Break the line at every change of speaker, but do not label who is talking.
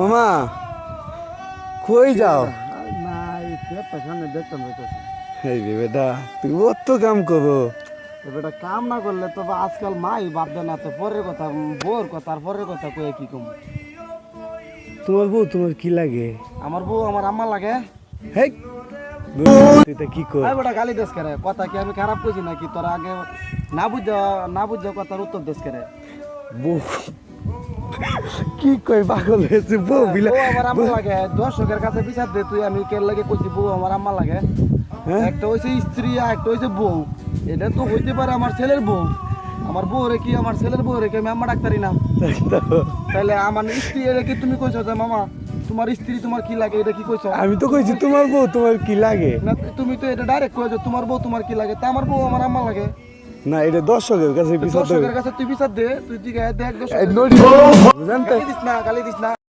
মামা কই যাও?
না এই পেটটা সামনে দেখতাম হইতেছে।
এই রে বেটা তুই অত কাম করো?
বেটা কাম না করলে তো আজকাল মাই বাদ দেয় না, তো পরের কথা বউর কথা আর পরের কথা কয়ে কি কম।
তোমার বউ তোমার কি লাগে?
আমার বউ আমার আম্মা লাগে।
হেই তুই তা কি কর?
বেটা গালি দেশ করে কথা কি আমি খারাপ কইছি নাকি? তোরা আগে না বুঝ কথার উত্তর দেশ করে।
বউ কি কই পাগল হয়েছে? বউ বিলা
বউ আমার আম্মা লাগে। দর্শকের কাছে বিচার দে তুই, আমি কে লাগে কইছি বউ আমার আম্মা লাগে।
হ্যাঁ?
একটা হইছে স্ত্রী আর একটা হইছে বউ। এটা তো হইতে পারে আমার ছেলের বউ। আমার বউ রে কি আমার ছেলের বউ রে কি আমি আম্মা ডাক্তারি না? তাহলে আমার স্ত্রী রে কি তুমি কইছো যে মামা তোমার স্ত্রী তোমার কি লাগে এটা কি কইছো?
আমি তো কইছি তোমার বউ তোমার কি লাগে।
না তুমি তো এটা ডাইরেক্ট কইছো তোমার বউ তোমার কি লাগে, তা আমার বউ আমার আম্মা লাগে।
না এটা দর্শকের কাছে বিচার দেবে।
দর্শকের কাছে তুই বিচার দে, তুই দিকে দেখ দর্শক।
বুঝেন তো?
গালি দিস না।